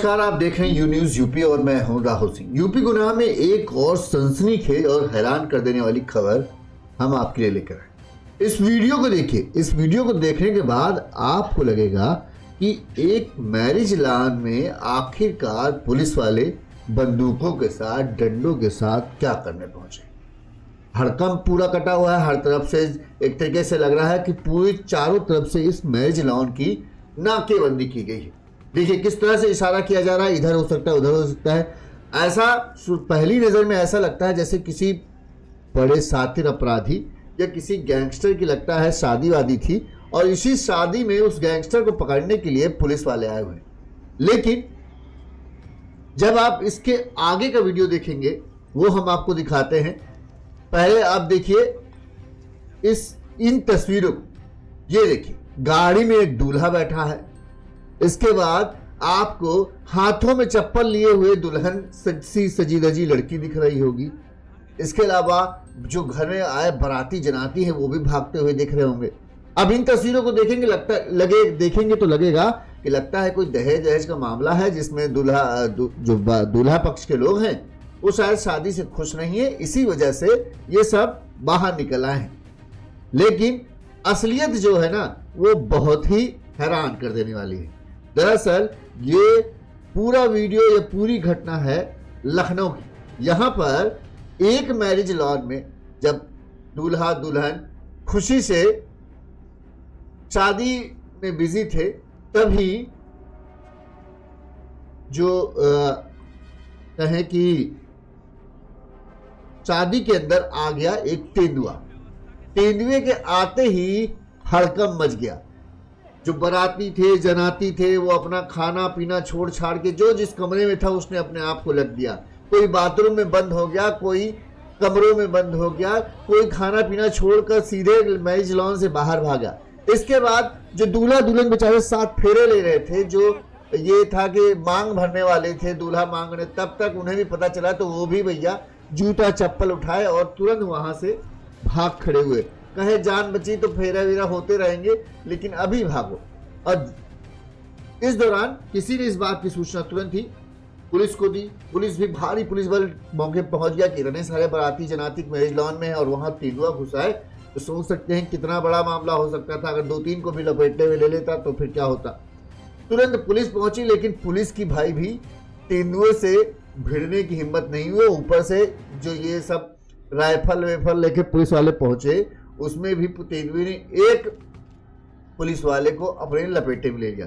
नमस्कार, आप देख रहे हैं यू न्यूज यूपी और मैं हूं राहुल सिंह। यूपी गुनाह में एक और सनसनीखेज और हैरान कर देने वाली खबर हम आपके लिए लेकर आए। इस वीडियो को देखिए। इस वीडियो को देखने के बाद आपको लगेगा कि एक मैरिज लॉन में आखिरकार पुलिस वाले बंदूकों के साथ, डंडों के साथ क्या करने पहुंचे। हड़कंप पूरा कटा हुआ है हर तरफ से। एक तरीके से लग रहा है कि पूरी चारों तरफ से इस मैरिज लॉन की नाकेबंदी की गई है। देखिए किस तरह से इशारा किया जा रहा है, इधर हो सकता है, उधर हो सकता है। ऐसा पहली नज़र में ऐसा लगता है जैसे किसी बड़े सातिर अपराधी या किसी गैंगस्टर की लगता है शादी वादी थी और इसी शादी में उस गैंगस्टर को पकड़ने के लिए पुलिस वाले आए हुए। लेकिन जब आप इसके आगे का वीडियो देखेंगे वो हम आपको दिखाते हैं। पहले आप देखिए इन तस्वीरों को। ये देखिए गाड़ी में एक दूल्हा बैठा है। इसके बाद आपको हाथों में चप्पल लिए हुए दुल्हन सजी धजी लड़की दिख रही होगी। इसके अलावा जो घर में आए बाराती जनाती है वो भी भागते हुए दिख रहे होंगे। अब इन तस्वीरों को देखेंगे देखेंगे तो लगेगा कि लगता है कोई दहेज का मामला है जिसमें दूल्हा पक्ष के लोग हैं वो शायद शादी से खुश नहीं है, इसी वजह से ये सब बाहर निकल आए हैं। लेकिन असलियत जो है ना वो बहुत ही हैरान कर देने वाली है। दरअसल ये पूरा वीडियो, ये पूरी घटना है लखनऊ की। यहाँ पर एक मैरिज लॉन में जब दूल्हा दुल्हन खुशी से शादी में बिजी थे तभी जो कहें कि शादी के अंदर आ गया एक तेंदुआ। तेंदुए के आते ही हड़कंप मच गया। जो बाराती थे, जनाती थे, वो अपना खाना पीना छोड़ छाड़ के जो जिस कमरे में था उसने अपने आप को लग दिया। कोई बाथरूम में बंद हो गया, कोई कमरों में बंद हो गया, कोई खाना पीना छोड़कर सीधे मैरिज लॉन से बाहर भागा। इसके बाद जो दूल्हा दुल्हन बेचारे साथ फेरे ले रहे थे, जो ये था कि मांग भरने वाले थे दूल्हा मांगने, तब तक उन्हें भी पता चला तो वो भी भैया जूता चप्पल उठाए और तुरंत वहां से भाग खड़े हुए। कहे जान बची तो फेरा वेरा होते रहेंगे लेकिन अभी भागो। और इस दौरान किसी ने इस बात की सूचना तुरंत ही पुलिस को दी। पुलिस भी भारी पुलिस बल मौके पहुंच गया कि इतने सारे बाराती जनाती मैरिज लॉन में है और वहां तेंदुआ घुसा है, तो सोच सकते हैं कितना बड़ा मामला हो सकता था। अगर 2-3 को भी लपेटने में ले लेता तो फिर क्या होता। तुरंत पुलिस पहुंची लेकिन पुलिस की भाई भी तेंदुए से भिड़ने की हिम्मत नहीं हुई। ऊपर से जो ये सब राइफल वेफल लेके पुलिस वाले पहुंचे उसमें भी तेंदुए ने एक पुलिस वाले को अपने लपेटे में ले गया।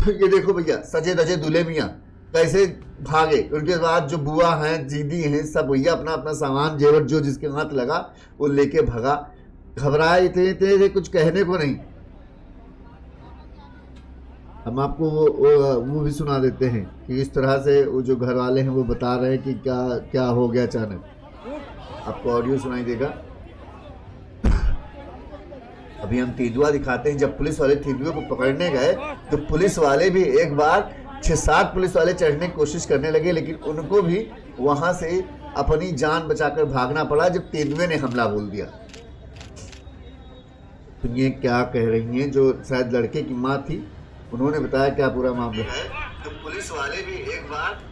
ये देखो भैया सजे धजे दूल्हे मियाँ कैसे भागे। उनके बाद जो बुआ हैं, दीदी हैं, सब भैया अपना अपना सामान जेवर जो जिसके हाथ लगा वो लेके भगा। घबराए इतने कुछ कहने को नहीं। हम आपको वो भी सुना देते हैं कि इस तरह से वो जो घर वाले हैं वो बता रहे हैं कि क्या हो गया अचानक। आपको ऑडियो सुनाई देगा। अभी हम तेंदुआ दिखाते हैं। जब पुलिस वाले तेंदुए को पकड़ने गए तो पुलिस वाले भी एक बार 6-7 पुलिस वाले चढ़ने की कोशिश करने लगे लेकिन उनको भी वहां से अपनी जान बचाकर भागना पड़ा जब तेंदुए ने हमला बोल दिया। सुनिए क्या कह रही हैं जो शायद लड़के की माँ थी, उन्होंने बताया क्या पूरा मामला है। तो पुलिस वाले भी एक बार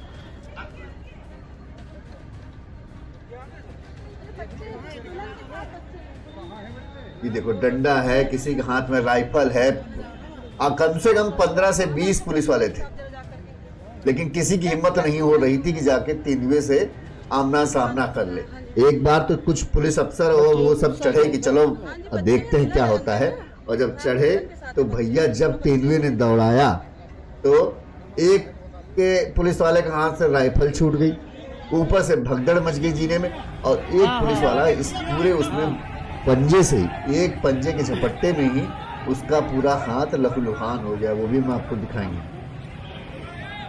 ये देखो डंडा है, किसी के हाथ में राइफल है। कम से कम 15 से 20 पुलिस वाले थे लेकिन किसी की हिम्मत नहीं हो रही थी कि जाके तेंदुए से आमना सामना कर ले। एक बार तो कुछ पुलिस अफसर और वो सब चढ़े कि चलो देखते हैं क्या होता है। और जब चढ़े तो भैया जब तेंदुए ने दौड़ाया तो एक के पुलिस वाले के हाथ से राइफल छूट गई, ऊपर से भगदड़ मच गई जीने में। और एक पुलिस वाला इस पूरे उसमें पंजे से ही, एक पंजे के झपट्टे में ही उसका पूरा हाथ लहूलुहान हो गया। वो भी हम आपको दिखाएंगे।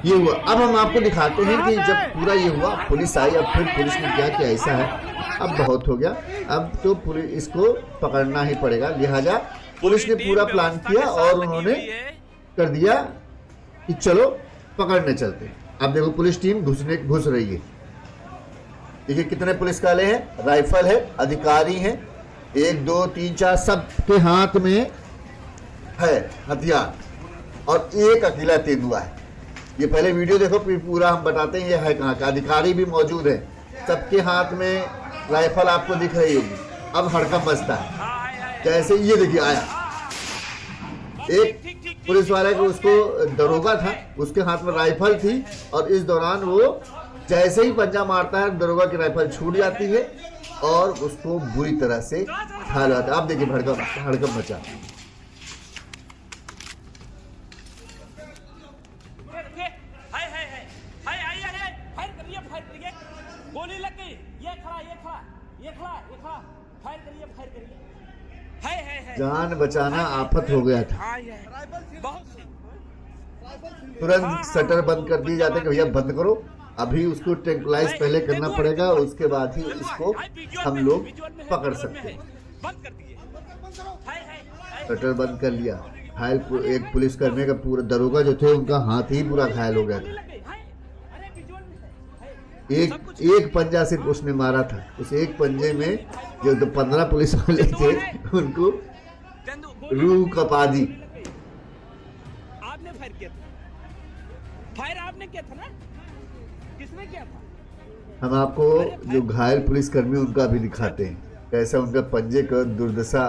ये हुआ। अब हम आपको दिखाते हैं कि जब पूरा ये हुआ पुलिस आई। अब फिर पुलिस ने क्या किया, ऐसा है अब बहुत हो गया, अब तो पुलिस इसको पकड़ना ही पड़ेगा। लिहाजा पुलिस ने पूरा प्लान किया और उन्होंने कर दिया कि चलो पकड़ने चलते हैं। अब देखो पुलिस टीम घुस रही है। देखिए कितने पुलिस वाले हैं, राइफल है, अधिकारी हैं, 1 2 3 4 सबके हाथ में है हथियार और एक अकेला तेंदुआ है। ये पहले वीडियो देखो, फिर पूरा हम बताते हैं ये है कहाँ का। अधिकारी भी मौजूद है, सबके हाथ में राइफल आपको दिख रही होगी। अब हड़कंप मचता है, जैसे ये देखिए आया एक पुलिस वाले को, उसको दरोगा था, उसके हाथ में राइफल थी, और इस दौरान वो जैसे ही पंजा मारता है दरोगा की राइफल छूट जाती है और उसको बुरी तरह से घायल होता है। आप देखिए हड़कंप मचा। गोली लग गई, ये खड़ा, फायर करिए। जान बचाना आफत हो गया था। तुरंत शटर बंद कर दिए जाते कि भैया बंद करो, अभी उसको ट्रैंकुलाइज पहले करना पड़ेगा, उसके बाद ही इसको हम लोग पकड़ सकते हैं। शटर बंद कर लिया। घायल एक पुलिसकर्मी का पूरा दरोगा जो थे उनका हाथ ही पूरा घायल हो गया था। एक पंजा सिर्फ उसने मारा था। उस एक पंजे में जो 15 पुलिस वाले थे उनको रूह कपा दी। आपने फायर किया था? फायर आपने किया था ना? किसने किया था? हम आपको जो घायल पुलिसकर्मी उनका भी दिखाते हैं, कैसा उनका पंजे का दुर्दशा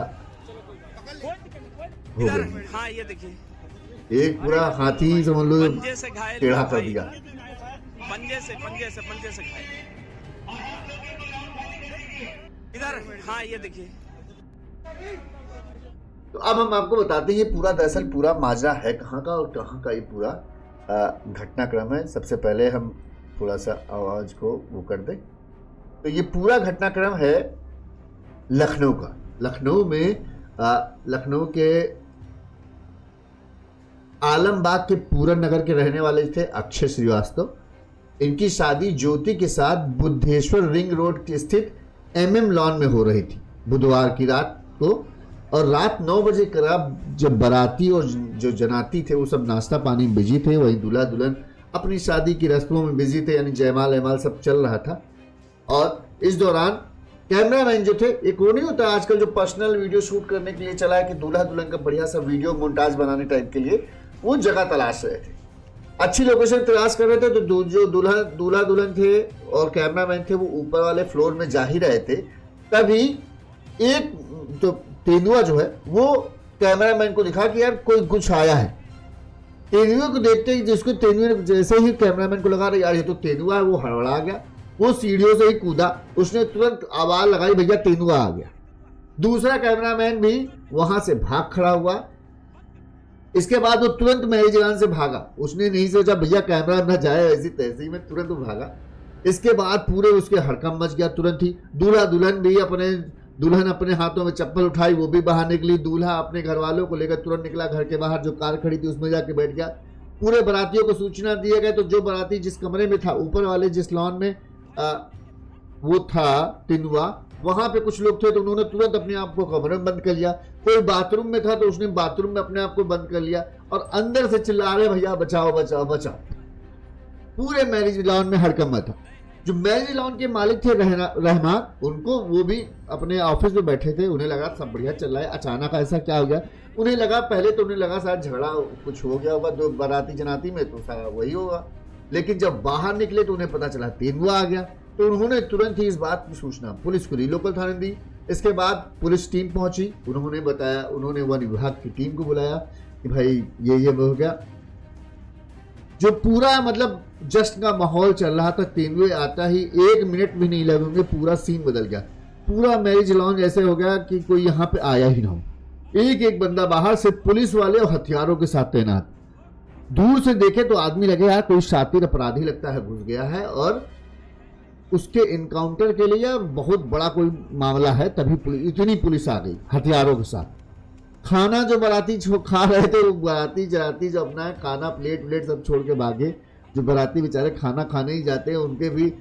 हो गई। हाँ ये देखिए, एक पूरा हाथी समझ लो पंजे से घायल, टेढ़ा कर दिया। पंजे से घायल। इधर, हाँ ये देखिए। तो अब हम आपको बताते हैं ये पूरा दरअसल पूरा माजरा है कहाँ का और कहाँ का ये पूरा घटनाक्रम है। सबसे पहले हम थोड़ा सा आवाज को वो कर दें। तो ये पूरा घटनाक्रम है लखनऊ का। लखनऊ में लखनऊ के आलमबाग के पूरन नगर के रहने वाले थे अक्षय श्रीवास्तव। इनकी शादी ज्योति के साथ बुद्धेश्वर रिंग रोड के स्थित MM लॉन में हो रही थी बुधवार की रात को। और रात 9 बजे करीब जब बाराती और जो जनाती थे वो सब नाश्ता पानी में बिजी थे, वहीं दूल्हा दुल्हन अपनी शादी की रस्मों में बिजी थे, यानी जयमाल एमाल सब चल रहा था। और इस दौरान कैमरामैन जो थे, एक वो नहीं होता आजकल जो पर्सनल वीडियो शूट करने के लिए चला है कि दूल्हा दुल्हन का बढ़िया सा वीडियो मोन्टाज बनाने टाइप के लिए, वो जगह तलाश रहे थे, अच्छी लोकेशन तलाश कर रहे थे। तो जो दूल्हा दुल्हन थे और कैमरामैन थे वो ऊपर वाले फ्लोर में जा ही रहे थे। तभी एक जो तेंदुआ जो है वो कैमरामैन को दिखा कि यार कोई कुछ आया है। तेंदुए को देखते ही जिसको तेंदुए जैसे ही कैमरामैन को लगा यार ये तो तेंदुआ है, वो हड़बड़ा गया, वो सीढ़ियों से ही कूदा, उसने तुरंत आवाज लगाई भैया तेंदुआ आ गया। दूसरा कैमरामैन भी वहां से भाग खड़ा हुआ। इसके बाद वो तुरंत महल से भागा। उसने नहीं सोचा भैया कैमरा न जाए ऐसी तैसी में, तुरंत वो भागा। इसके बाद पूरे उसके हड़कंप मच गया तुरंत ही। दुल्हन अपने हाथों में चप्पल उठाई, वो भी बाहर निकली। दूल्हा अपने घर वालों को लेकर तुरंत निकला घर के बाहर, जो कार खड़ी थी उसमें जाके बैठ गया। पूरे बारातियों को सूचना दिए गए। तो जो बाराती जिस कमरे में था, ऊपर वाले जिस लॉन में वो था तेंदुआ, वहां पे कुछ लोग थे तो उन्होंने तुरंत अपने आप को कमरे में बंद कर लिया। कोई बाथरूम में था तो उसने बाथरूम में अपने आप को बंद कर लिया और अंदर से चिल्ला रहे भैया बचाओ बचाओ बचाओ। पूरे मैरिज लॉन में हड़कंप था। जो मैरिज लॉन के मालिक थे रहमान, उनको वो भी अपने ऑफिस में बैठे थे, उन्हें लगा सब बढ़िया चल रहा है, अचानक ऐसा क्या हो गया। उन्हें लगा पहले तो उन्हें लगा शायद झगड़ा कुछ हो गया होगा दो बाराती जनाती में, तो शायद वही होगा। लेकिन जब बाहर निकले तो उन्हें पता चला तेंदुआ आ गया। तो उन्होंने तुरंत ही इस बात की सूचना पुलिस को दी, लोकल थाने दी। इसके बाद पुलिस टीम पहुंची। उन्होंने बताया, उन्होंने वन विभाग की टीम को बुलाया कि भाई ये हो गया। जो पूरा मतलब जश्न का माहौल चल रहा था, तेंदुए आता ही 1 मिनट भी नहीं लगेंगे पूरा सीन बदल गया। पूरा मैरिज लॉन जैसे हो गया कि कोई यहाँ पे आया ही ना हो। एक बंदा बाहर से पुलिस वाले और हथियारों के साथ तैनात। दूर से देखे तो आदमी लगे यार कोई शातिर अपराधी लगता है घुस गया है और उसके इनकाउंटर के लिए बहुत बड़ा कोई मामला है। तभी इतनी पुलिस आ गई हथियारों के साथ। खाना जो बाराती खा रहे थे, वो बाराती जराती जो अपना खाना प्लेट सब छोड़ के भागे। जो बाराती बेचारे खाना खाने ही जाते हैं, उनके भी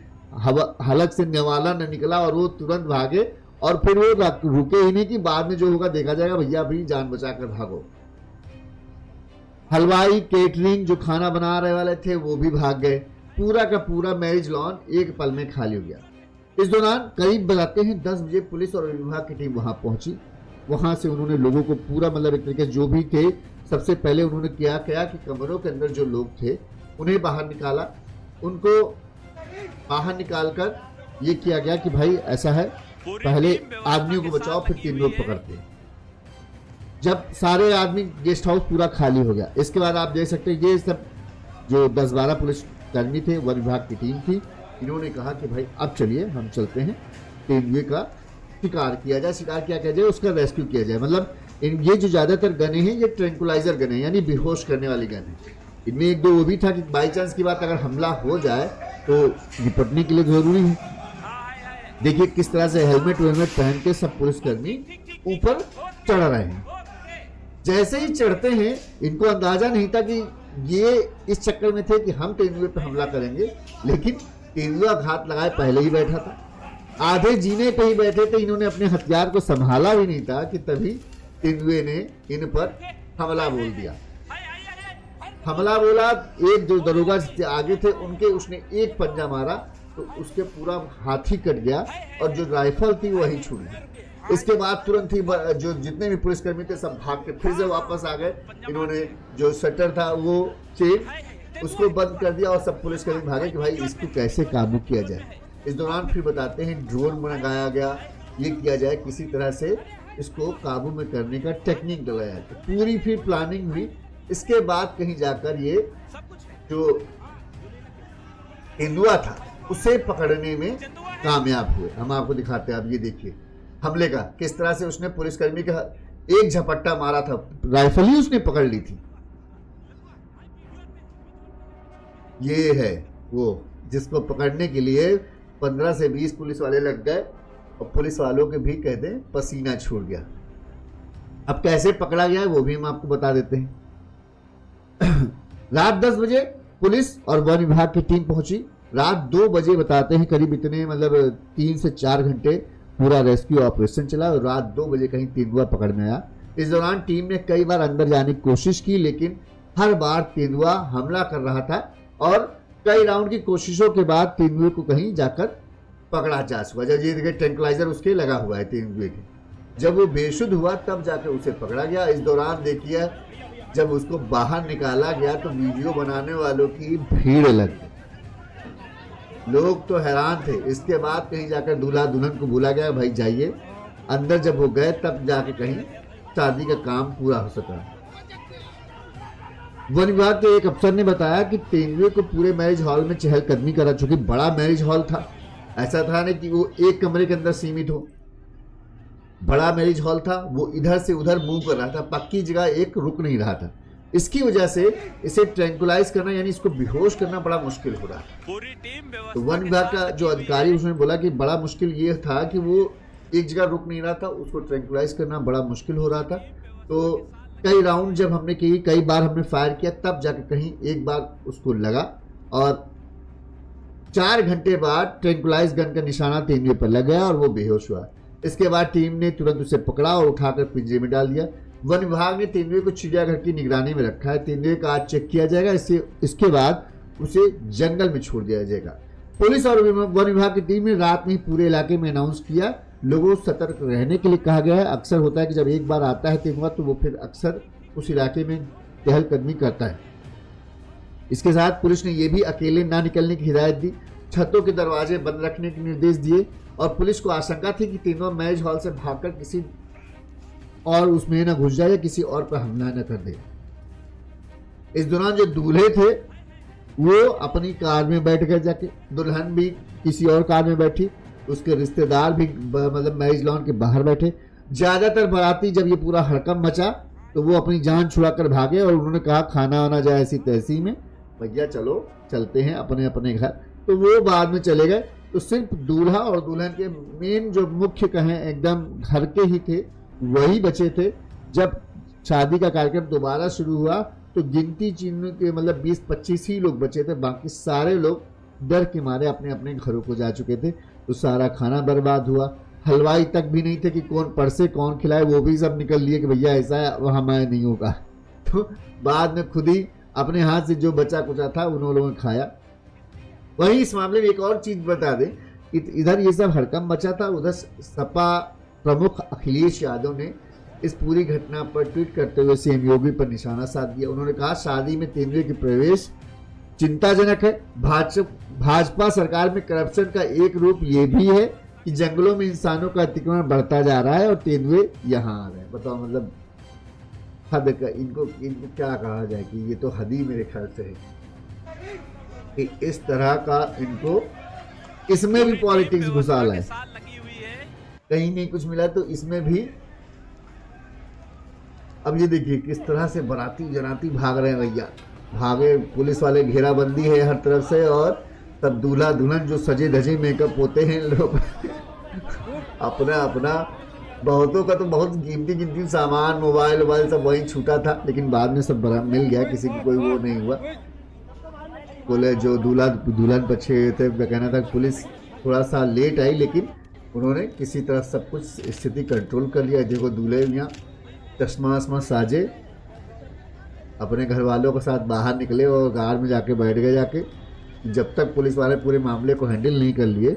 हलक से नेवाला न निकला और वो तुरंत भागे। और फिर वो रुके ही नहीं कि बाद में जो होगा देखा जाएगा, भैया भी जान बचा कर भागो। हलवाई केटरिंग जो खाना बना रहे वाले थे वो भी भाग गए। पूरा का पूरा मैरिज लॉन एक पल में खाली हो गया। इस दौरान करीब बताते हैं 10 बजे पुलिस और विभाग की टीम वहां पहुंची। वहां से उन्होंने लोगों को पूरा मतलब एक तरीके जो भी थे, सबसे पहले उन्होंने क्या किया कि कमरों के अंदर जो लोग थे उन्हें बाहर निकाला। उनको बाहर निकालकर ये किया गया कि भाई ऐसा है, पहले आदमियों को बचाओ फिर 3 लोग पकड़ते हैं। जब सारे आदमी गेस्ट हाउस पूरा खाली हो गया, इसके बाद आप देख सकते हैं ये सब जो 10-12 पुलिस कर्मी थे, वन विभाग की टीम थी, इन्होंने कहा कि भाई अब चलिए हम चलते हैं, तेंदुए का शिकार किया जाए। शिकार क्या किया जाए, उसका रेस्क्यू किया जाए। मतलब ये जो ज्यादातर गने हैं ये ट्रैंकुलाइजर गने यानी बेहोश करने वाली गन है। इनमें 1-2 वो भी था कि बाई चांस की बात अगर हमला हो जाए तो निपटने के लिए जरूरी है। देखिए किस तरह से हेलमेट वेलमेट पहन के सब पुलिसकर्मी ऊपर चढ़ रहे हैं। जैसे ही चढ़ते हैं इनको अंदाजा नहीं था कि ये इस चक्कर में थे कि हम तेंदुए पर हमला करेंगे, लेकिन तेंदुआ घात लगाए पहले ही बैठा था। आधे जीने पे ही बैठे थे, इन्होंने अपने हथियार को संभाला भी नहीं था कि तभी तेंदुए ने इन पर हमला बोल दिया। हमला बोला, एक जो दरोगा आगे थे उनके उसने एक पंजा मारा तो उसके पूरा हाथ ही कट गया और जो राइफल थी वही छूट गई। इसके बाद तुरंत ही जो जितने भी पुलिसकर्मी थे सब भाग के फिर से वापस आ गए। इन्होंने जो शटर था वो चेन उसको बंद कर दिया और सब पुलिसकर्मी भागे कि भाई इसको कैसे काबू किया जाए। इस दौरान फिर बताते हैं ड्रोन मंगाया गया, ये किया जाए किसी तरह से इसको काबू में करने का टेक्निक लगाया जाए। पूरी फिर प्लानिंग हुई। इसके बाद कहीं जाकर ये जो तेंदुआ था उसे पकड़ने में कामयाब हुए। हम आपको दिखाते हैं, आप ये देखिए हमले का किस तरह से उसने पुलिसकर्मी का एक झपट्टा मारा था, राइफल ही उसने पकड़ ली थी। ये है वो जिसको पकड़ने के लिए 15 से 20 पुलिस वाले लग गए और पुलिस वालों के भी कहते हैं पसीना छूट गया। अब कैसे पकड़ा गया है वो भी हम आपको बता देते हैं। रात 10 बजे पुलिस और वन विभाग की टीम पहुंची। रात 2 बजे बताते हैं करीब इतने मतलब 3 से 4 घंटे पूरा रेस्क्यू ऑपरेशन चला और रात 2 बजे कहीं तेंदुआ पकड़ में आया। इस दौरान टीम ने कई बार अंदर जाने की कोशिश की, लेकिन हर बार तेंदुआ हमला कर रहा था और कई राउंड की कोशिशों के बाद तेंदुए को कहीं जाकर पकड़ा जा सका। जब ये देखिए ट्रैंकुलाइजर उसके लगा हुआ है तेंदुए के, जब वो बेशुद्ध हुआ तब जाकर उसे पकड़ा गया। इस दौरान देखिए जब उसको बाहर निकाला गया तो वीडियो बनाने वालों की भीड़ लग गई, लोग तो हैरान थे। इसके बाद कहीं जाकर दूल्हा दुल्हन को बोला गया भाई जाइए अंदर। जब वो गए तब जाके कहीं शादी का काम पूरा हो सका। वन विभाग के एक अफसर ने बताया कि तेंदुए को पूरे मैरिज हॉल में चहलकदमी करा, चूंकि बड़ा मैरिज हॉल था, ऐसा था नहीं कि वो एक कमरे के अंदर सीमित हो। बड़ा मैरिज हॉल था, वो इधर से उधर मूव कर रहा था, पक्की जगह एक रुक नहीं रहा था। इसकी वजह से इसे ट्रैंकुलाइज करना यानी इसको बेहोश करना बड़ा मुश्किल हो रहा था। पूरी टीम तो वन विभाग का जो अधिकारी उसने बोला कि बड़ा मुश्किल ये था कि वो एक जगह रुक नहीं रहा था, उसको ट्रैंकुलाइज करना बड़ा मुश्किल हो रहा था। तो कई राउंड जब हमने की, कई बार हमने फायर किया, तब जाकर कहीं एक बार उसको लगा और 4 घंटे बाद ट्रैंकुलाइज गन का निशाना तेंदुए पर लग गया और वो बेहोश हुआ। इसके बाद टीम ने तुरंत उसे पकड़ा और उठाकर पिंजरे में डाल दिया। वन विभाग ने तेंदुए को चिड़ियाघर की निगरानी में रखा है। तेंदुए का आज चेक किया जाएगा, इसके बाद उसे जंगल में छोड़ दिया जाएगा। पुलिस और वन विभाग की टीम ने रात में पूरे इलाके में अनाउंस किया, लोगों को सतर्क रहने के लिए कहा गया है। अक्सर होता है कि जब एक बार आता है तेंदुआ तो वो फिर अक्सर उस इलाके में टहलकदमी करता है। इसके साथ पुलिस ने यह भी अकेले ना निकलने की हिदायत दी, छतों के दरवाजे बंद रखने के निर्देश दिए और पुलिस को आशंका थी कि तेंदुआ मैरिज हॉल से भागकर किसी और उसमें न घुस जाए या किसी और पर हमला न कर दे। इस दौरान जो दूल्हे थे वो अपनी कार में बैठ गए जाके, दुल्हन भी किसी और कार में बैठी, उसके रिश्तेदार भी मतलब मैरिज लॉन के बाहर बैठे। ज्यादातर बाराती जब ये पूरा हड़कंप मचा तो वो अपनी जान छुड़ाकर भागे और उन्होंने कहा खाना आना जाए ऐसी तैसी में, भैया चलो चलते हैं अपने अपने घर। तो वो बाद में चले गए। तो सिर्फ दूल्हा और दुल्हन के मेन जो मुख्य कहें एकदम घर के ही थे वही बचे थे। जब शादी का कार्यक्रम दोबारा शुरू हुआ तो गिनती चिन्ह के मतलब 20-25 ही लोग बचे थे, बाकी सारे लोग डर के मारे अपने अपने घरों को जा चुके थे। तो सारा खाना बर्बाद हुआ, हलवाई तक भी नहीं थे कि कौन परसे कौन खिलाए, वो भी सब निकल लिए कि भैया ऐसा है वहाँ मैं नहीं होगा। तो बाद में खुद ही अपने हाथ से जो बचा कुचा था उन लोगों ने खाया। वहीं इस मामले में एक और चीज बता दें कि इधर ये सब हड़कंप मचा था, उधर सपा प्रमुख अखिलेश यादव ने इस पूरी घटना पर ट्वीट करते हुए सीएम योगी पर निशाना साध दिया। उन्होंने कहा शादी में तेंदुए के प्रवेश चिंताजनक है। भाजपा सरकार में करप्शन का एक रूप ये भी है कि जंगलों में इंसानों का अतिक्रमण बढ़ता जा रहा है और तेंदुए यहाँ आ रहे हैं। बताओ, मतलब हद का इनको क्या कहा जाए कि ये तो हद ही मेरे ख्याल से है कि इस तरह का इनको इसमें भी पॉलिटिक्स घुसाला है। कहीं नहीं कुछ मिला तो इसमें भी। अब ये देखिए किस तरह से बाराती जनाती भाग रहे हैं भैया, भागे, पुलिस वाले घेराबंदी है हर तरफ से, और तब दूल्हा दुल्हन जो सजे धजे मेकअप होते हैं लोग अपना अपना, बहुतों का तो बहुत कीमती सामान, मोबाइल सब वहीं छूटा था, लेकिन बाद में सब मिल गया, किसी की कोई वो नहीं हुआ। बोले जो दूल्हा दुल्हन बचे थे, कहना था पुलिस थोड़ा सा लेट आई, लेकिन उन्होंने किसी तरह सब कुछ स्थिति कंट्रोल कर लिया। देखो दूल्हे यहाँ चश्मा वश्मा साजे, अपने घर वालों के साथ बाहर निकले और कार में जाके बैठ गए। जाके जब तक पुलिस वाले पूरे मामले को हैंडल नहीं कर लिए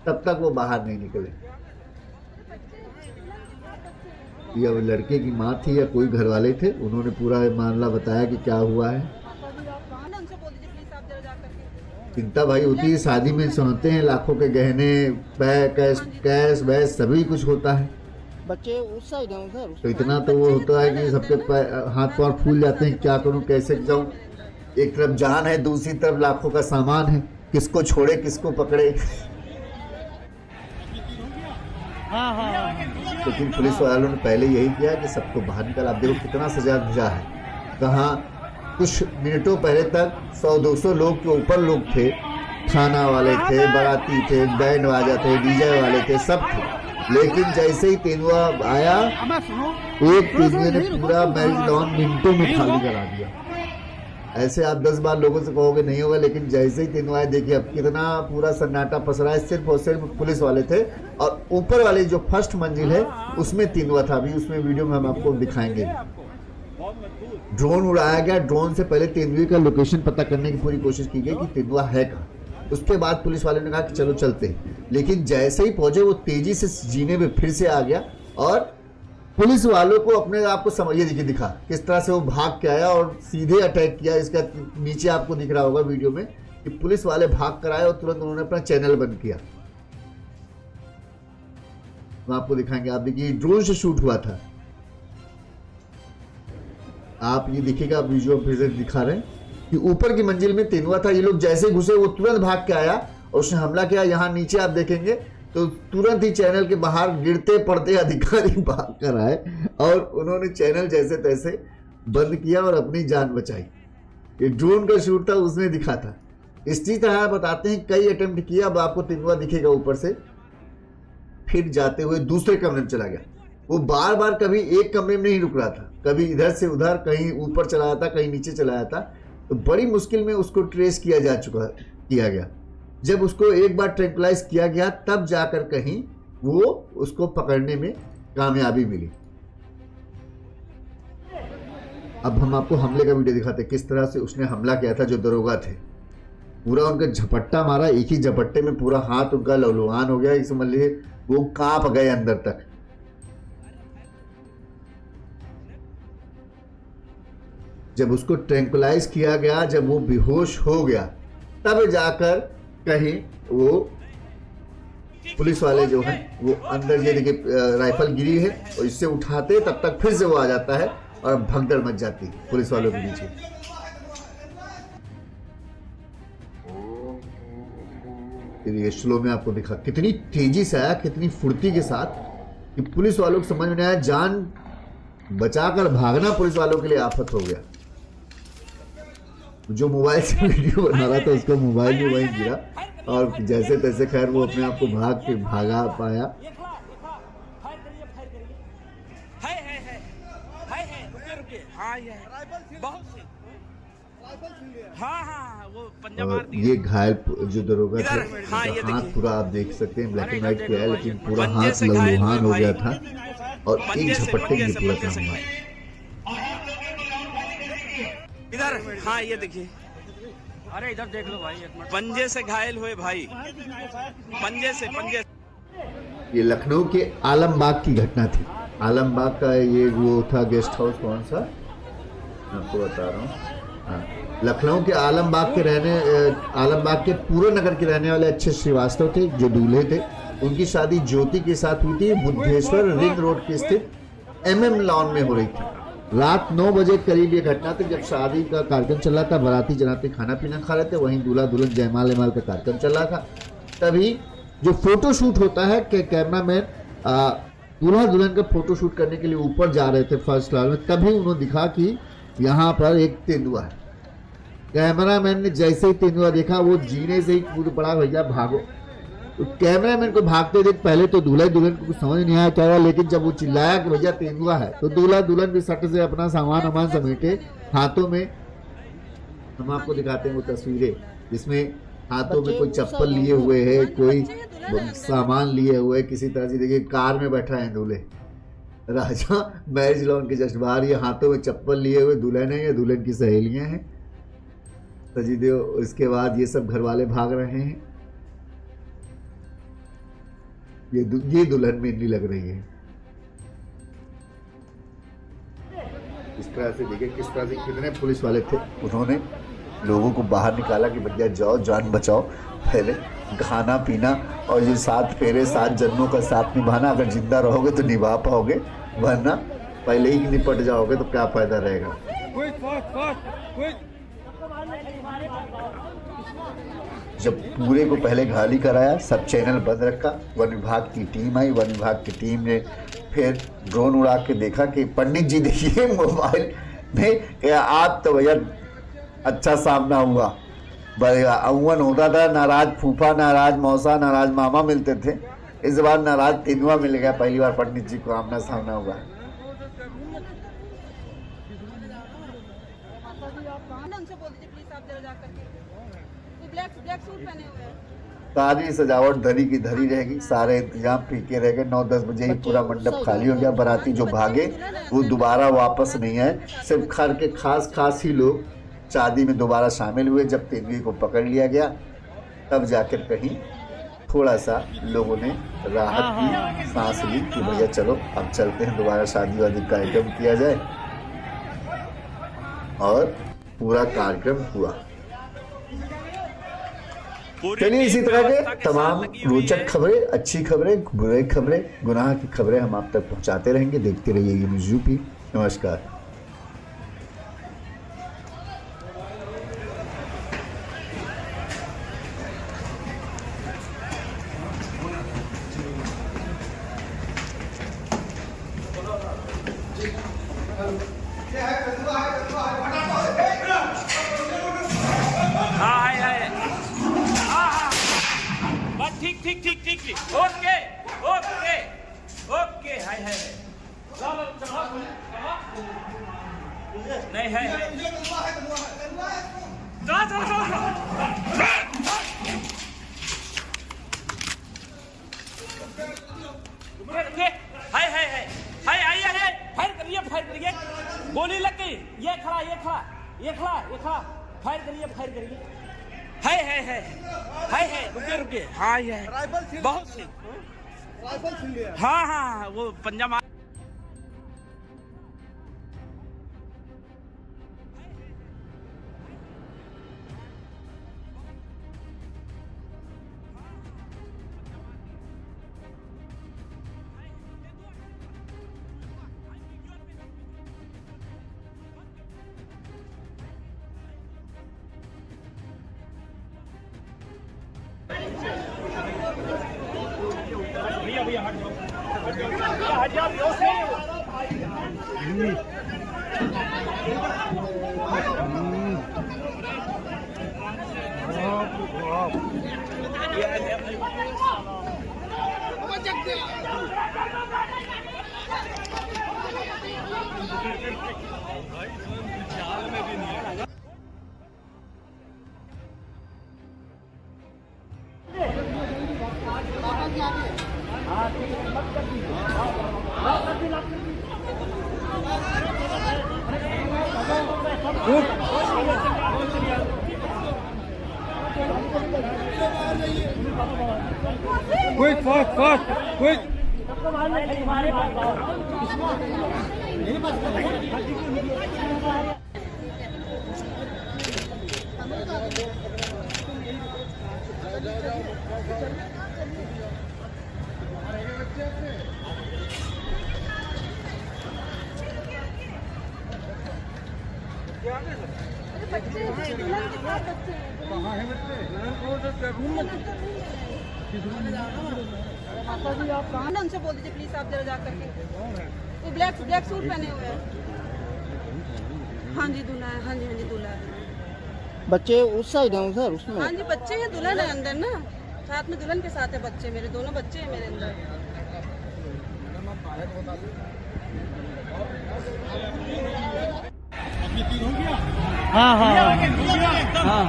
तब तक वो बाहर नहीं निकले। या वो लड़के की माँ थी या कोई घर वाले थे, उन्होंने पूरा मामला बताया कि क्या हुआ है। चिंता भाई होती है, शादी में सुनते हैं लाखों के गहने, कैश वैश सभी कुछ होता है। बच्चे उस साइड हैं सर, तो इतना तो वो होता है कि सबके हाथ पैर फूल जाते हैं, क्या करूं कैसे जाऊं। एक तरफ जान है, दूसरी तरफ लाखों का सामान है, किसको छोड़े किसको पकड़े। लेकिन पुलिस वालों ने पहले यही किया कि सबको बाहर निकाल। आप देखो कितना सजा धुजा है, कहाँ कुछ मिनटों पहले तक 100-200 लोग के ऊपर लोग थे, थाना वाले थे, बाराती थे, बैंड बाजा थे, डीजे वाले थे, सब थे। लेकिन जैसे ही तेंदुआ आया, एक तेंदुए ने पूरा मैरिज लॉन मिनटों में खाली करा दिया। ऐसे आप 10 बार लोगों से कहोगे नहीं होगा, लेकिन जैसे ही तेंदुआ आया, देखिए अब कितना पूरा सन्नाटा पसरा है। सिर्फ और सिर्फ पुलिस वाले थे, और ऊपर वाले जो फर्स्ट मंजिल है उसमें तेंदुआ था। अभी उसमें वीडियो में हम आपको दिखाएंगे। ड्रोन उड़ाया गया, ड्रोन से पहले तेंदुए का लोकेशन पता करने की पूरी कोशिश की गई कि तेंदुआ है कहाँ। उसके बाद पुलिस वाले ने कहा कि चलो चलते हैं, लेकिन जैसे ही पहुंचे वो तेजी से जीने में फिर से आ गया, और पुलिस वालों को अपने आप को समझिए, देखिए दिखा किस तरह से वो भाग के आया और सीधे अटैक किया। इसका नीचे आपको दिख रहा होगा वीडियो में कि पुलिस वाले भाग कर आए और तुरंत उन्होंने अपना चैनल बंद किया। हम आपको दिखाएंगे, आप देखिए ड्रोन से शूट हुआ था। आप ये देखिएगा, आप विजुअल फिर से दिखा रहे हैं कि ऊपर की मंजिल में तेंदुआ था। ये लोग जैसे घुसे वो तुरंत भाग के आया और उसने हमला किया। यहाँ नीचे आप देखेंगे तो तुरंत ही चैनल के बाहर गिरते पड़ते अधिकारी भाग कर आए और उन्होंने चैनल जैसे तैसे बंद किया और अपनी जान बचाई। ये ड्रोन का शूट था, उसने दिखा था। इसी तरह बताते हैं कई अटेम्प्ट किया। अब आपको तेंदुआ दिखेगा ऊपर से, फिर जाते हुए दूसरे कमरे में चला गया। वो बार बार कभी एक कमरे में नहीं रुक रहा था, कभी इधर से उधर, कहीं ऊपर चला जाता, कहीं नीचे चला जाता। तो बड़ी मुश्किल में उसको ट्रेस किया गया। जब उसको एक बार ट्रैंकुलाइज किया गया तब जाकर कहीं वो उसको पकड़ने में कामयाबी मिली। अब हम आपको हमले का वीडियो दिखाते हैं, किस तरह से उसने हमला किया था। जो दरोगा थे, पूरा उनका झपट्टा मारा, एक ही झपट्टे में पूरा हाथ उनका लहलहान हो गया। समझ लीजिए वो कांप गए अंदर तक। जब उसको ट्रैंकुलाइज किया गया, जब वो बेहोश हो गया, तब जाकर कहीं वो पुलिस वाले जो हैं वो अंदर, ये देखिए राइफल गिरी है और इससे उठाते, तब तक फिर से वो आ जाता है और भगदड़ मच जाती है पुलिस वालों के नीचे। ये स्लो में आपको दिखा कितनी तेजी से आया, कितनी फुर्ती के साथ कि पुलिस वालों को समझ में नहीं आया। जान बचाकर भागना पुलिस वालों के लिए आफत हो गया। जो मोबाइल से वीडियो बना रहा था उसका मोबाइल भी वहीं गिरा और जैसे तैसे खैर वो अपने आप को भागा पाया। और ये घायल जो दरोगा थे, हाथ पूरा आप देख सकते हैं ब्लैक एंड व्हाइट किया है, लेकिन पूरा हाथ लहूलुहान हो गया था और एक झपट्टे में पूरा काम हुआ। इधर, हाँ ये देखिए, अरे इधर देख लो भाई, पंजे से घायल हुए भाई, पंजे। ये लखनऊ के आलमबाग की घटना थी। आलमबाग का ये वो था गेस्ट हाउस, कौन सा मैं आपको बता रहा हूँ। हाँ, लखनऊ के आलमबाग के पूरे नगर के रहने वाले अच्छे श्रीवास्तव थे जो दूल्हे थे। उनकी शादी ज्योति के साथ हुई थी। बुद्धेश्वर रिंग रोड के स्थित MM लॉन में हो रही थी। रात 9 बजे करीब ये घटना थी जब शादी का कार्यक्रम चल रहा था। बाराती जनाते खाना पीना खा रहे थे, वहीं दूल्हा दुल्हन जयमाल एमाल का कार्यक्रम चल रहा था। तभी जो फोटो शूट होता है कि कैमरामैन दूल्हा दुल्हन का फोटो शूट करने के लिए ऊपर जा रहे थे फर्स्ट फ्लोर में, तभी उन्होंने दिखा कि यहाँ पर एक तेंदुआ है। कैमरामैन ने जैसे ही तेंदुआ देखा वो जीने से ही कूद पड़ा, भैया भागो। तो कैमरामैन को भागते देख पहले तो दूल्हा दुल्हन को कुछ समझ नहीं आया क्या हुआ, लेकिन जब वो चिल्लाया कि भैया तेंदुआ है तो दूल्हा दुल्हन भी सट से अपना सामान समेटे हाथों में। हम आपको दिखाते हैं वो तस्वीरें जिसमें हाथों में कोई चप्पल लिए हुए है, कोई सामान लिए हुए, किसी तरह से देखिए कार में बैठा है दूल्हे। राजा मैरिज लॉन के जस्ट बाहर ये हाथों में चप्पल लिए हुए दुल्हन है या दुल्हन की सहेलियां हैं सजी देव। इसके बाद ये सब घर वाले भाग रहे हैं। ये दुल्हन मेनली लग रही है। इस तरह से देखिए किस तरह से कितने पुलिस वाले थे, उन्होंने लोगों को बाहर निकाला कि भैया जाओ जान बचाओ। पहले खाना पीना और ये 7 फेरे 7 जन्मों का साथ निभाना, अगर जिंदा रहोगे तो निभा पाओगे, वरना पहले ही निपट जाओगे तो क्या फायदा रहेगा। जब पूरे को पहले घाली कराया, सब चैनल बंद रखा, वन विभाग की टीम आई। वन विभाग की टीम ने फिर ड्रोन उड़ा के देखा कि पंडित जी देखिए मोबाइल में आज तो भैया अच्छा सामना हुआ। अवन होता था, नाराज फूफा, नाराज मौसा, नाराज मामा मिलते थे। इस बार नाराज तेंदुआ मिल गया, पहली बार पंडित जी को आमना सामना हुआ। सारी सजावट धरी की धरी रहेगी, सारे इंतजाम फीके रह गए। 9-10 बजे ही पूरा मंडप खाली हो गया। बाराती जो भागे वो दोबारा वापस नहीं आए। सिर्फ घर के खास ही लोग शादी में दोबारा शामिल हुए। जब तेंदुए को पकड़ लिया गया तब जाकर कहीं थोड़ा सा लोगों ने राहत की सांस ली कि भैया चलो अब चलते हैं, दोबारा शादी वादी कार्यक्रम किया जाए। और पूरा कार्यक्रम हुआ। चलिए इसी तरह के तमाम रोचक खबरें, अच्छी खबरें, बुरी खबरें, गुनाह की खबरें हम आप तक पहुंचाते रहेंगे। देखते रहिए ये न्यूज़ यूपी। नमस्कार। ठीक ओके ओके ओके हाय हाय नहीं है हाय हाय हाय हाय आइए फायर करिए गोली लग गई। ये खड़ा फायर करिए है रुके हाँ ये बहुत सी हाँ वो पंजा मार Quick, fast, quick. उनसे बोल दीजिए प्लीज आप जरा जा करके। वो ब्लैक सूट पहने हुए हैं। हाँ जी दूल्हा है, हाँ जी दूल्हा है। बच्चे उस साइड हैं सर उसमें। हाँ जी बच्चे हैं, दुल्हन है अंदर ना, साथ में दुल्हन के साथ है बच्चे, मेरे दोनों बच्चे हैं मेरे अंदर। हाँ हाँ हाँ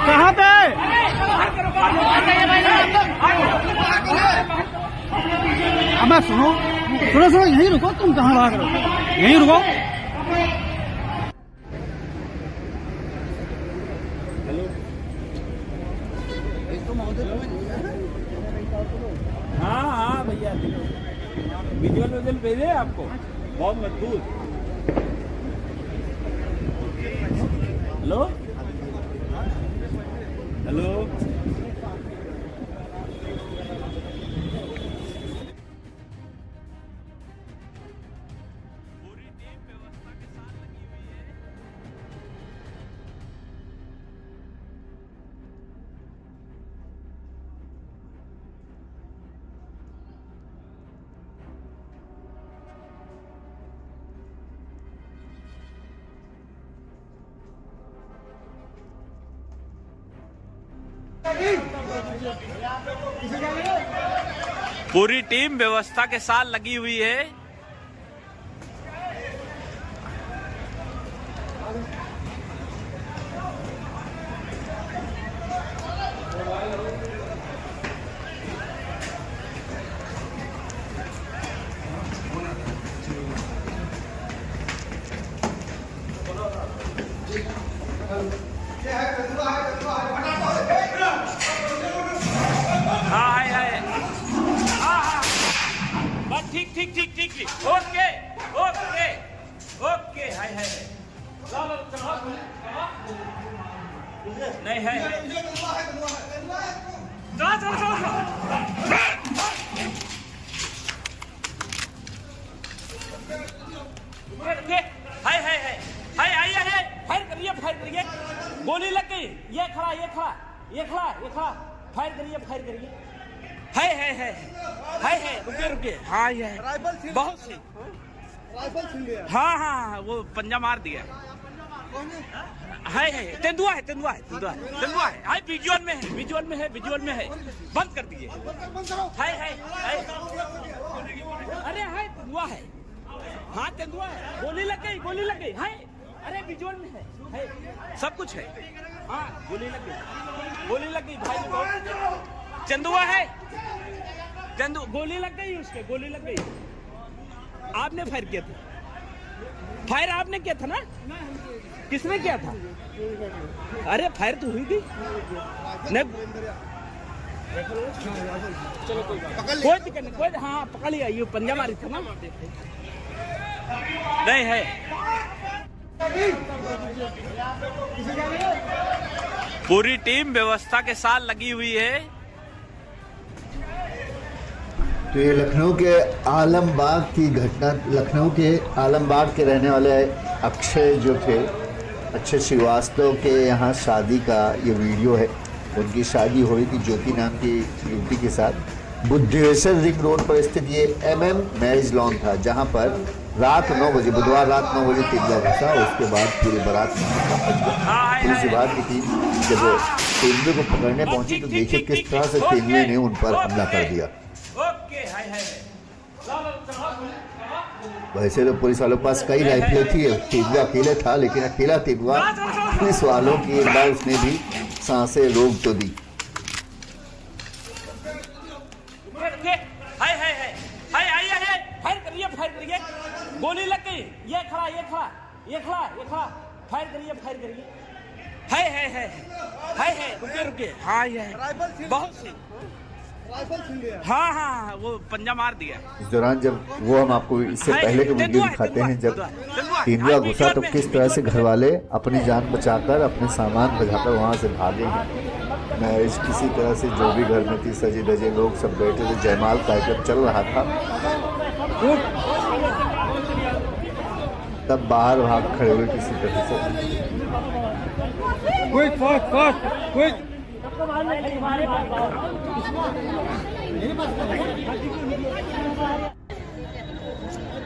कहाँ पे? अब सुनो सुनो सुनो, यहीं रुको, तुम कहाँ भाग रहे हो? यहीं रुको। हाँ हाँ भैया विजुअल भेजे आपको, बहुत मजबूत। हेलो हेलो पूरी टीम व्यवस्था के साथ लगी हुई है। हाँ है हाँ बस ठीक ठीक ठीक ठीक ठीक ओके ओके ओके है नहीं है फायर करिए, गोली लग गई, ये खड़ा फायर करिए है रुकिए हाँ ये बहुत सी हाँ वो पंजा मार दिया है तेंदुआ है विजुअल में है बंद कर दिए है अरे है तेंदुआ है, हाँ तेंदुआ है, गोली लग गई है, अरे विजुअल में है सब कुछ है, हाँ गोली लग गई भाई, चंदुआ है, गोली लग गई उसके, गोली लग गई। आपने फायर किया था, फायर आपने किया था ना, किसने किया था? अरे फायर तो हुई थी नहीं, कोई दिक्कत नहीं, कोई हाँ पकड़ लिया, ये पंजा मारी था ना, नहीं है। पूरी टीम व्यवस्था के साथ लगी हुई है। तो ये लखनऊ के आलमबाग की घटना, लखनऊ के आलमबाग के रहने वाले अक्षय जो थे, अक्षय श्रीवास्तव के यहाँ शादी का ये वीडियो है। उनकी शादी हो रही थी ज्योति नाम की युवती के साथ। बुद्धेश्वर रिंग रोड पर स्थित ये मैरिज लॉन था, जहाँ पर रात 9 बजे, बुधवार रात 9 बजे तेंदुआ घुसा। उसके बाद पूरी बारात पुलिस विभाग की टीम जब तेंदुए को पकड़ने पहुंची तो देखिए किस तरह से तेंदुए ने उन पर हमला कर दिया। वैसे तो पुलिस वालों के पास कई राइफलें थी, तेंदुआ अकेले था, लेकिन अकेला तेंदुआ पुलिस वालों की एक बार उसने भी सांसें रोक तो दी। फायर करिए, गोली लग गई, ये खड़ा फायर करिए है रुकिए हाँ ये बहुत सी हाँ हाँ वो पंजा मार दिया। इस दौरान जब वो हम आपको इससे पहले के वीडियो दिखाते हैं जब तेंदुआ घुसा तो किस तरह से घर वाले अपनी जान बचाकर अपने सामान बचाकर वहां से भागे हैं। मैरिज किसी तरह से जो भी घर में थी सजे धजे लोग सब बैठे थे, जयमाल कार्यक्रम चल रहा था, तब बाहर भाग खड़े हुए किसी तरह से। Quick, fast, fast, quick.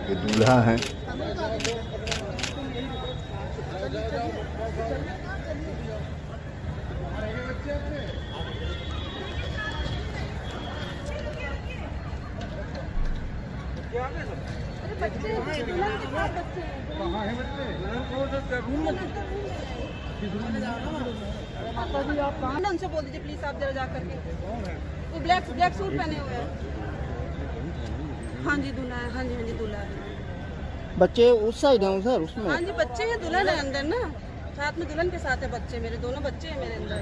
ये दूल्हा है, बच्चे दुल्हन के साथ बच्चे उनसे बोल दीजिए प्लीज आप जरा जा करके। वो ब्लैक सूट पहने हुए हैं। हाँ जी दूल्हा है, हाँ जी दूल्हा है। बच्चे उस साइड हैं सर उसमें। हाँ जी बच्चे हैं, दुल्हन है अंदर ना, साथ में दुल्हन के साथ है बच्चे, मेरे दोनों बच्चे हैं मेरे अंदर।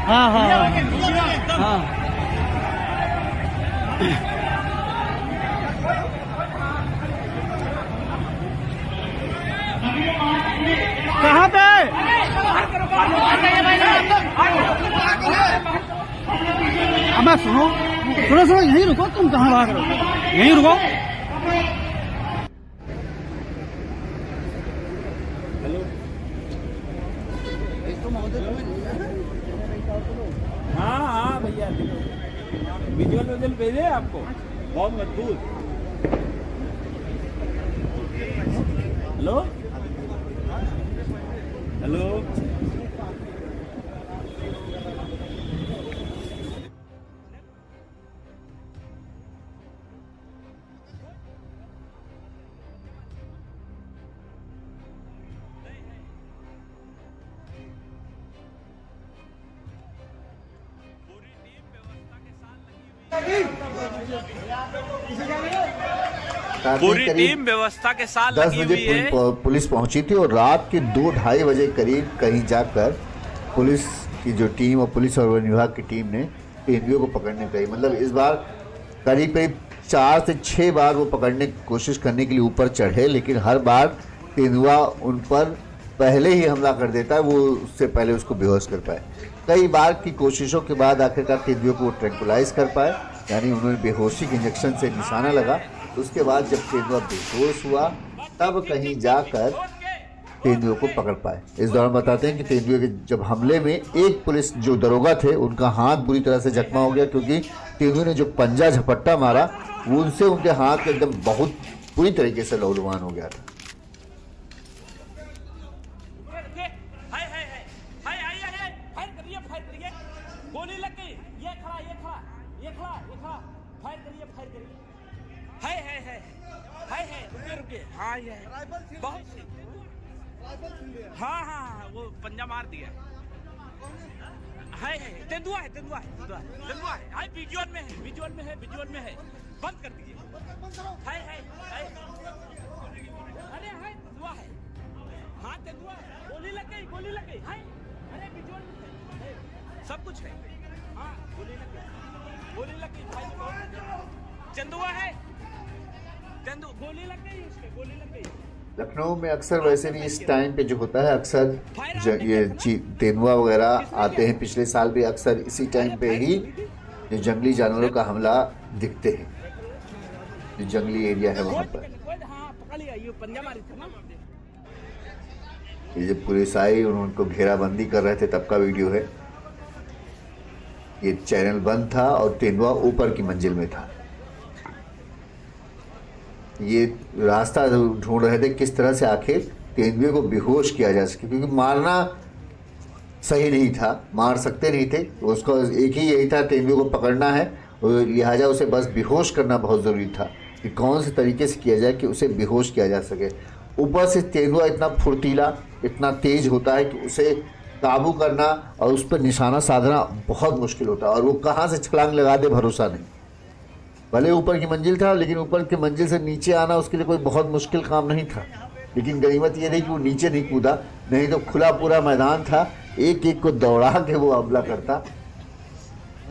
हाँ हाँ हाँ कहाँ पे? अब सुनो सुनो सुनो, यहीं रुको, तुम कहाँ भाग रहे हो? यहीं रुको। हाँ हाँ भैया विजुअल भेजे आपको, बहुत मजबूत। हेलो हेलो पूरी टीम व्यवस्था के साथ 10 लगी बजे हुई है। पुलिस पहुंची थी और रात के 2-2:30 बजे करीब कहीं जाकर पुलिस की जो टीम और पुलिस और वन विभाग की टीम ने तेंदुए को पकड़ने गई। मतलब इस बार करीब 4 से 6 बार वो पकड़ने की कोशिश करने के लिए ऊपर चढ़े, लेकिन हर बार तेंदुआ उन पर पहले ही हमला कर देता है, वो उससे पहले उसको बेहोश कर पाए। कई बार की कोशिशों के बाद आखिरकार तेंदुए को ट्रैंकुलाइज कर पाए, यानी उन्होंने बेहोशी के इंजेक्शन से निशाना लगा। उसके बाद जब तेंदुआ बेहोश हुआ तब कहीं जाकर तेंदुए को पकड़ पाए। इस दौरान बताते हैं कि तेंदुए के जब हमले में एक पुलिस जो दरोगा थे उनका हाथ बुरी तरह से जख्मा हो गया, क्योंकि तेंदुए ने जो पंजा झपट्टा मारा वो उनसे उनके हाथ एकदम बहुत पूरी तरीके से लहूलुहान हो गया था। गोली लग गई, ये खड़ा फायर करिए रुकिए। हाँ ये बहुत हाँ हाँ वो पंजा मार दिया है। तेंदुआ है विजुअल में है बंद कर दीजिए। है अरे है तेंदुआ है, हाँ तेंदुआ है, गोली लग गई है। अरे विजुअल में है, सब कुछ है। हाँ गोली लग गई चंदुआ है, गोली लग गई उसके, गोली लग गई। लखनऊ में अक्सर वैसे भी इस टाइम पे जो होता है अक्सर ये तेंदुआ वगैरह आते हैं। पिछले साल भी अक्सर इसी टाइम पे ही जो जंगली जानवरों का हमला दिखते हैं, जो जंगली एरिया है वहाँ पर। ये जब पुलिस आई और उनको घेराबंदी कर रहे थे तब का वीडियो है। ये चैनल बंद था और तेंदुआ ऊपर की मंजिल में था। ये रास्ता ढूंढ रहे थे किस तरह से आखिर तेंदुए को बेहोश किया जा सके, क्योंकि मारना सही नहीं था, मार सकते नहीं थे। उसको एक ही यही था, तेंदुए को पकड़ना है और लिहाजा उसे बस बेहोश करना बहुत ज़रूरी था कि कौन से तरीके से किया जाए कि उसे बेहोश किया जा सके। ऊपर से तेंदुआ इतना फुर्तीला, इतना तेज होता है कि उसे काबू करना और उस पर निशाना साधना बहुत मुश्किल होता है, और वो कहाँ से छलांग लगा दे भरोसा नहीं। भले ऊपर की मंजिल था, लेकिन ऊपर की मंजिल से नीचे आना उसके लिए कोई बहुत मुश्किल काम नहीं था। लेकिन गनीमत ये रही कि वो नीचे नहीं कूदा, नहीं तो खुला पूरा मैदान था, एक एक को दौड़ा के वो हमला करता।